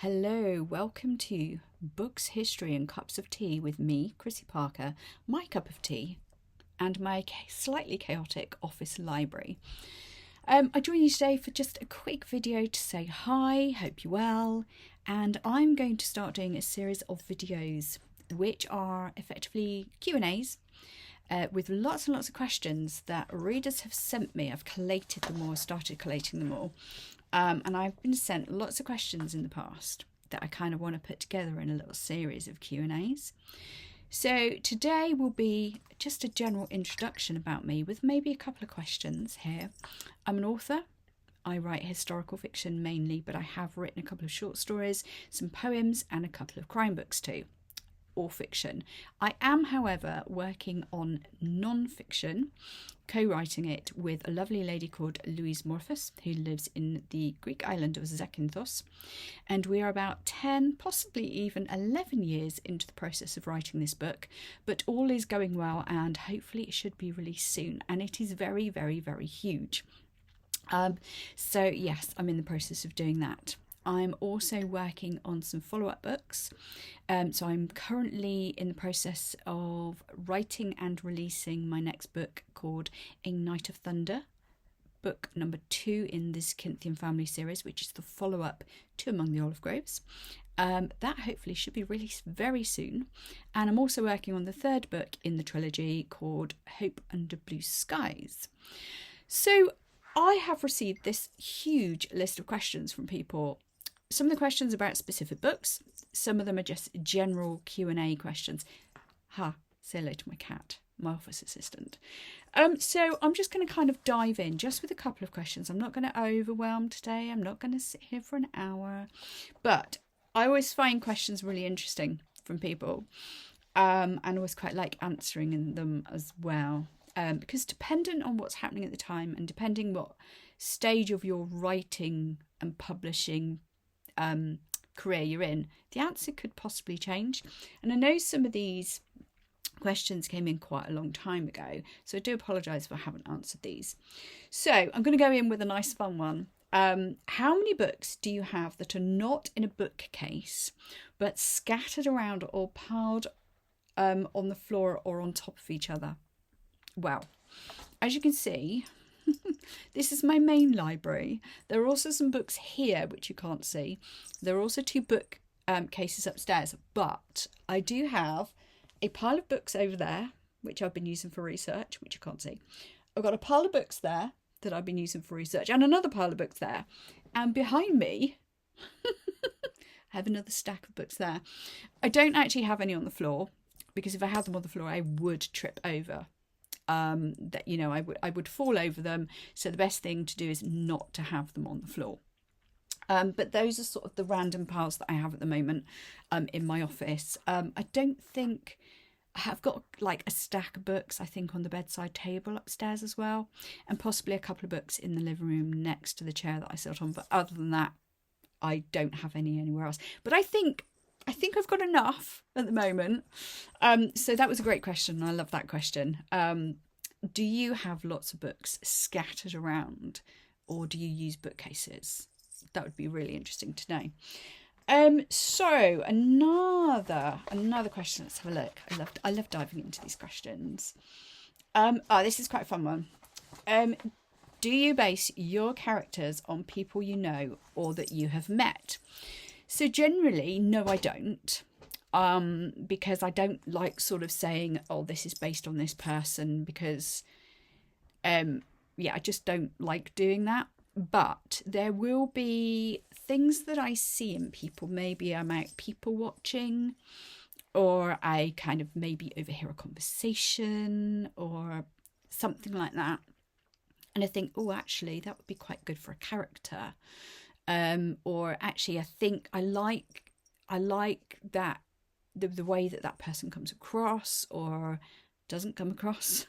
Hello, welcome to Books, History and Cups of Tea with me, Chrissy Parker, my cup of tea, and my slightly chaotic office library. I join you today for just a quick video to say hi, hope you're well, and I'm going to start doing a series of videos which are effectively Q&As with lots and lots of questions that readers have sent me. I've collated them all, started collating them all. And I've been sent lots of questions in the past that I kind of want to put together in a little series of Q&As. So today will be just a general introduction about me with maybe a couple of questions here. I'm an author. I write historical fiction mainly, but I have written a couple of short stories, some poems and a couple of crime books too, all fiction. I am, however, working on non-fiction, co-writing it with a lovely lady called Louise Morphus, who lives in the Greek island of Zakynthos, and we are about 10, possibly even 11 years into the process of writing this book, but all is going well and hopefully it should be released soon, and it is very, very, very huge. So yes, I'm in the process of doing that. I'm also working on some follow-up books. So I'm currently in the process of writing and releasing my next book called A Night of Thunder, book number 2 in this Zakynthos family series, which is the follow-up to Among the Olive Groves. That hopefully should be released very soon. And I'm also working on the third book in the trilogy called Hope Under Blue Skies. So I have received this huge list of questions from people. Some of the questions are about specific books. Some of them are just general Q&A questions. Say hello to my cat, my office assistant. So I'm just going to kind of dive in just with a couple of questions. I'm not going to overwhelm today. I'm not going to sit here for an hour. But I always find questions really interesting from people. And I always quite like answering them as well. Because dependent on what's happening at the time and depending what stage of your writing and publishing career you're in, the answer could possibly change. And I know some of these questions came in quite a long time ago, so I do apologise if I haven't answered these. So I'm going to go in with a nice fun one. How many books do you have that are not in a bookcase but scattered around or piled on the floor or on top of each other? Well, as you can see, this is my main library. There are also some books here which you can't see. There are also 2 book cases upstairs, but I do have a pile of books over there which I've been using for research, which you can't see. I've got a pile of books there that I've been using for research and another pile of books there. And behind me, I have another stack of books there. I don't actually have any on the floor because if I had them on the floor, I would trip over. I would fall over them. So the best thing to do is not to have them on the floor. But those are sort of the random piles that I have at the moment in my office. I don't think I've got like a stack of books, I think, on the bedside table upstairs as well, and possibly a couple of books in the living room next to the chair that I sit on. But other than that, I don't have any anywhere else. But I think I've got enough at the moment. So that was a great question. I love that question. Do you have lots of books scattered around, or do you use bookcases? That would be really interesting to know. So another question. Let's have a look. I love diving into these questions. This is quite a fun one. Do you base your characters on people you know or that you have met? So generally, no, I don't. Because I don't like sort of saying, oh, this is based on this person, because I just don't like doing that. But there will be things that I see in people. Maybe I'm out people watching, or I kind of maybe overhear a conversation or something like that. And I think, oh, actually, that would be quite good for a character. Or actually, I think I like that the way that person comes across or doesn't come across.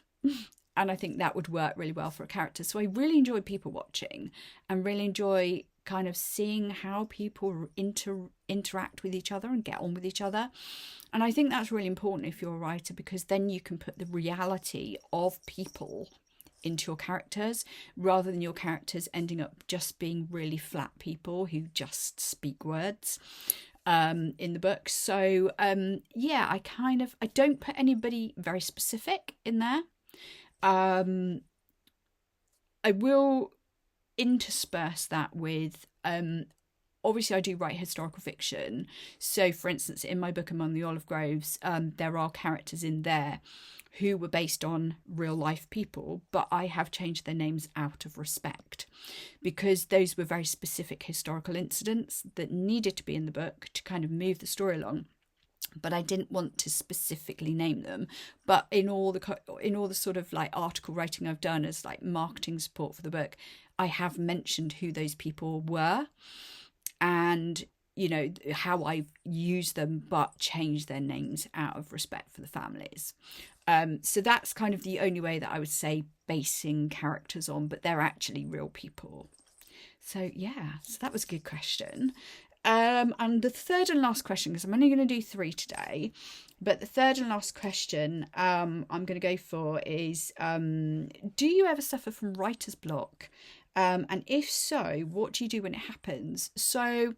And I think that would work really well for a character. So I really enjoy people watching and really enjoy kind of seeing how people interact with each other and get on with each other. And I think that's really important if you're a writer, because then you can put the reality of people into your characters, rather than your characters ending up just being really flat people who just speak words in the book. So yeah, I don't put anybody very specific in there. I will intersperse that with obviously I do write historical fiction. So for instance, in my book Among the Olive Groves, there are characters in there who were based on real life people, but I have changed their names out of respect, because those were very specific historical incidents that needed to be in the book to kind of move the story along. But I didn't want to specifically name them. But in all the sort of like article writing I've done as like marketing support for the book, I have mentioned who those people were, and you know how I use them, but change their names out of respect for the families. So that's kind of the only way that I would say basing characters on, but they're actually real people. So yeah, so that was a good question. And the third and last question, because I'm only going to do 3 today, but the third and last question I'm going to go for is, do you ever suffer from writer's block? And if so, what do you do when it happens? So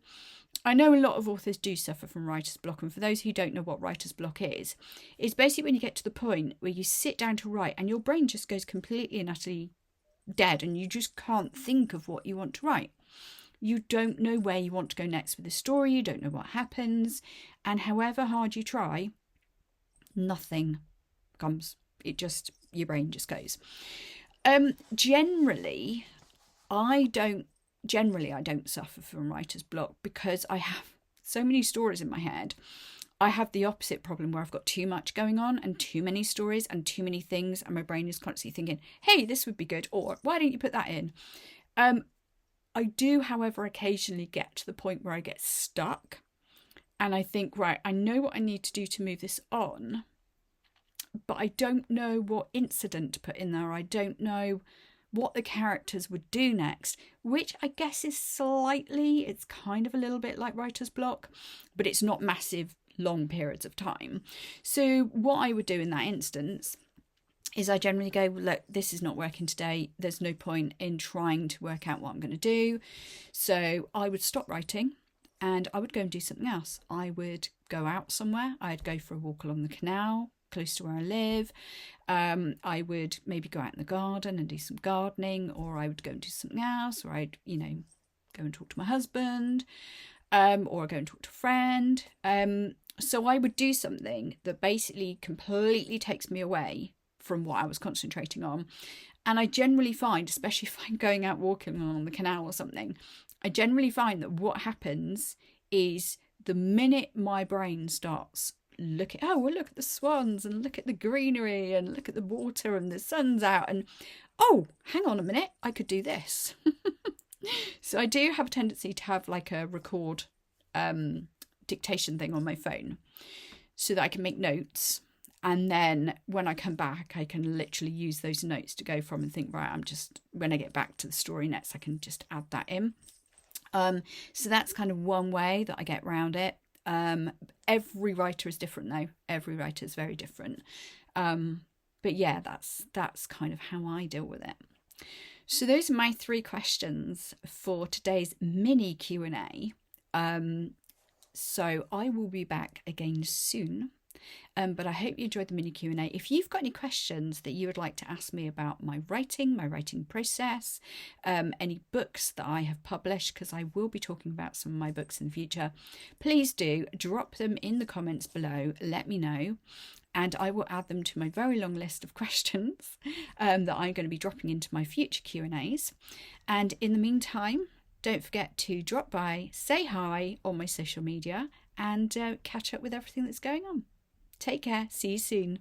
I know a lot of authors do suffer from writer's block, and for those who don't know what writer's block is, it's basically when you get to the point where you sit down to write and your brain just goes completely and utterly dead and you just can't think of what you want to write. You don't know where you want to go next with the story, you don't know what happens, and however hard you try, nothing comes. Your brain just goes. Generally, I don't suffer from writer's block because I have so many stories in my head. I have the opposite problem where I've got too much going on and too many stories and too many things, and my brain is constantly thinking, hey, this would be good, or why don't you put that in? I do, however, occasionally get to the point where I get stuck and I think, right, I know what I need to do to move this on, but I don't know what incident to put in there. I don't know what the characters would do next, which I guess is it's kind of a little bit like writer's block, but it's not massive long periods of time. So what I would do in that instance is I generally go, look, this is not working today. There's no point in trying to work out what I'm going to do. So I would stop writing and I would go and do something else. I would go out somewhere. I'd go for a walk along the canal close to where I live. I would maybe go out in the garden and do some gardening, or I would go and do something else, or I'd, go and talk to my husband, or go and talk to a friend. So I would do something that basically completely takes me away from what I was concentrating on. And I generally find, especially if I'm going out walking along the canal or something, I generally find that what happens is the minute my brain starts looking, look at the swans and look at the greenery and look at the water and the sun's out, and oh, hang on a minute, I could do this. So I do have a tendency to have like a record dictation thing on my phone so that I can make notes. And then when I come back, I can literally use those notes to go from and think, right, when I get back to the story next, I can just add that in. So that's kind of one way that I get around it. Every writer is different though. Every writer is very different. But yeah, that's kind of how I deal with it. So those are my 3 questions for today's mini Q&A. So I will be back again soon. But I hope you enjoyed the mini Q&A. If you've got any questions that you would like to ask me about my writing process, any books that I have published, because I will be talking about some of my books in the future, please do drop them in the comments below. Let me know, and I will add them to my very long list of questions that I'm going to be dropping into my future Q&As. And in the meantime, don't forget to drop by, say hi on my social media, and catch up with everything that's going on. Take care. See you soon.